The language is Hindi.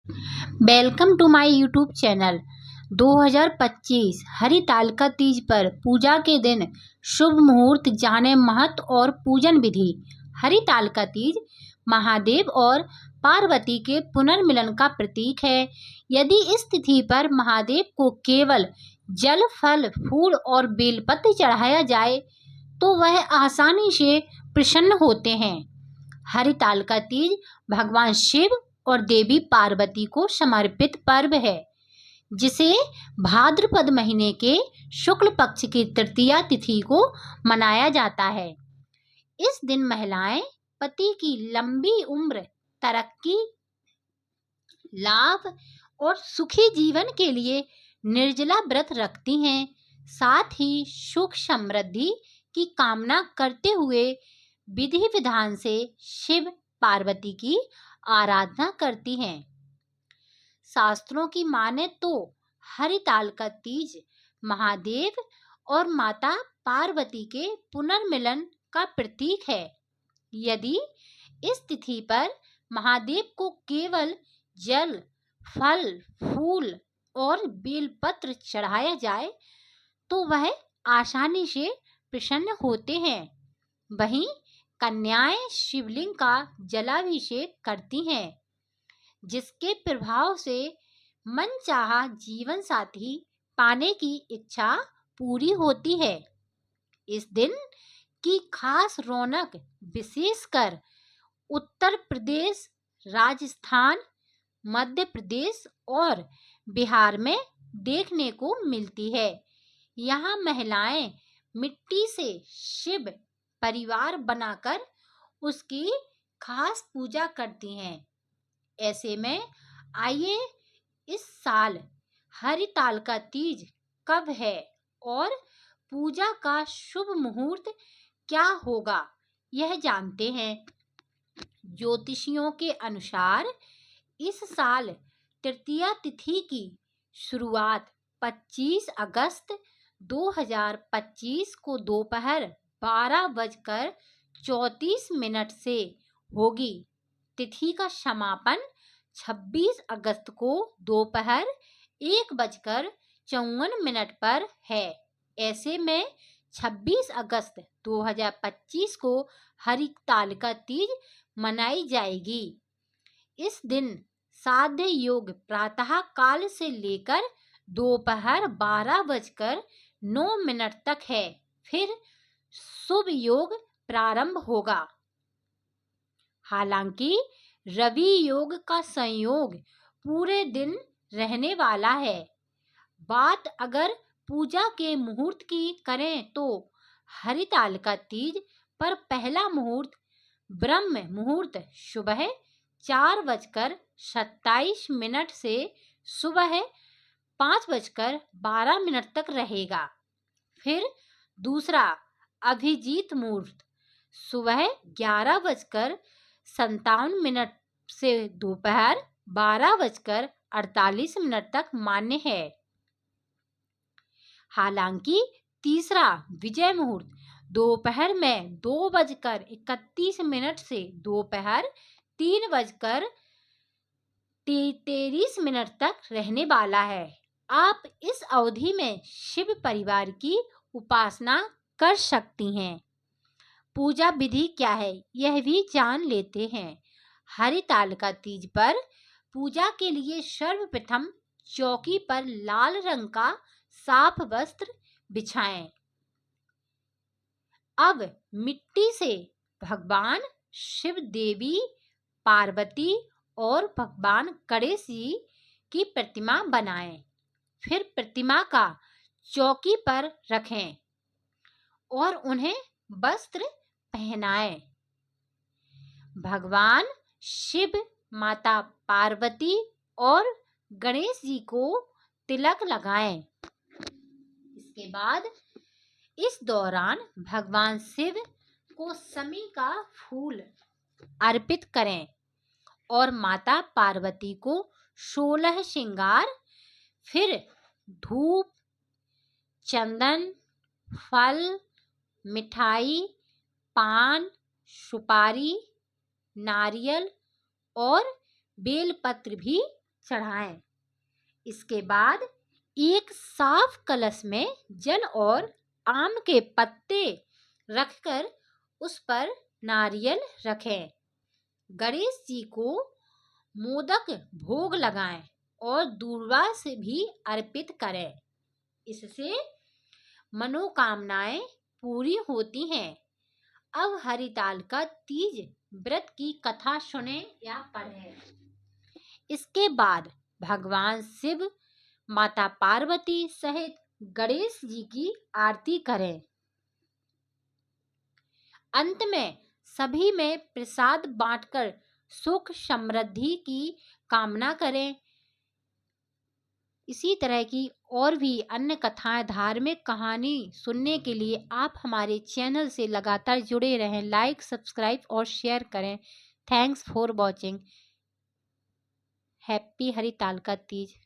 Welcome to my YouTube channel. 2025 Haritalika Teej पर पूजा के दिन शुभ मुहूर्त जाने महत्व और पूजन विधि। हरितालिका तीज महादेव और पार्वती के पुनर्मिलन का प्रतीक है। यदि इस तिथि पर महादेव को केवल जल, फल, फूल और बेलपत्र चढ़ाया जाए तो वह आसानी से प्रसन्न होते हैं। हरितालिका तीज भगवान शिव और देवी पार्वती को समर्पित पर्व है, जिसे भाद्रपद महीने के शुक्ल पक्ष की तृतीया तिथि को मनाया जाता है। इस दिन महिलाएं पति की लंबी उम्र, तरक्की, लाभ और सुखी जीवन के लिए निर्जला व्रत रखती हैं। साथ ही सुख समृद्धि की कामना करते हुए विधि विधान से शिव पार्वती की आराधना करती हैं। शास्त्रों की माने तो हरितालिका तीज महादेव और माता पार्वती के पुनर्मिलन का प्रतीक है। यदि इस तिथि पर महादेव को केवल जल, फल, फूल और बेलपत्र चढ़ाया जाए तो वह आसानी से प्रसन्न होते हैं। वहीं कन्याएं शिवलिंग का जलाभिषेक करती हैं, जिसके प्रभाव से मनचाहा जीवन साथी पाने की इच्छा पूरी होती है। इस दिन की खास रौनक विशेषकर उत्तर प्रदेश, राजस्थान, मध्य प्रदेश और बिहार में देखने को मिलती है। यहाँ महिलाएं मिट्टी से शिव परिवार बनाकर उसकी खास पूजा करती हैं। ऐसे में आइए इस साल हरितालिका तीज कब है और पूजा का शुभ मुहूर्त क्या होगा, यह जानते हैं। ज्योतिषियों के अनुसार इस साल तृतीया तिथि की शुरुआत 25 अगस्त 2025 को दोपहर 12:34 से होगी। तिथि का समापन 26 अगस्त को दोपहर 1:54 पर है। ऐसे में 26 अगस्त 2025 को हरितालिका तीज मनाई जाएगी। इस दिन साध्य योग प्रातः काल से लेकर दोपहर 12:09 तक है। फिर शुभ योग प्रारंभ होगा। हालांकि रवि योग का संयोग पूरे दिन रहने वाला है। बात अगर पूजा के मुहूर्त की करें तो हरितालिका तीज पर पहला मुहूर्त ब्रह्म मुहूर्त सुबह 4:27 से सुबह 5:12 तक रहेगा। फिर दूसरा अभिजीत मुहूर्त सुबह 11:57 से दोपहर 12:48 तक मान्य है। हालांकि तीसरा विजय मुहूर्त दोपहर में 2:31 से दोपहर 3:33 तक रहने वाला है। आप इस अवधि में शिव परिवार की उपासना कर सकती हैं। पूजा विधि क्या है, यह भी जान लेते हैं। हरितालिका तीज पर पूजा के लिए सर्वप्रथम चौकी पर लाल रंग का साफ वस्त्र बिछाएं। अब मिट्टी से भगवान शिव, देवी पार्वती और भगवान गणेश जी की प्रतिमा बनाएं। फिर प्रतिमा का चौकी पर रखें और उन्हें वस्त्र पहनाएं। भगवान शिव, माता पार्वती और गणेश जी को तिलक लगाएं। इसके बाद इस दौरान भगवान शिव को समी का फूल अर्पित करें और माता पार्वती को 16 श्रृंगार, फिर धूप, चंदन, फल, मिठाई, पान, सुपारी, नारियल और बेलपत्र भी चढ़ाएं। इसके बाद एक साफ कलश में जल और आम के पत्ते रखकर उस पर नारियल रखें। गणेश जी को मोदक भोग लगाएं और दूर्वा से भी अर्पित करें। इससे मनोकामनाएं पूरी होती हैं। अब हरितालिका तीज व्रत की कथा सुने या पढ़ें। इसके बाद भगवान शिव, माता पार्वती सहित गणेश जी की आरती करें। अंत में सभी में प्रसाद बांटकर सुख समृद्धि की कामना करें। इसी तरह की और भी अन्य कथाएं, धार्मिक कहानी सुनने के लिए आप हमारे चैनल से लगातार जुड़े रहें। लाइक, सब्सक्राइब और शेयर करें। Thanks for watching. Happy Haritalika Teej.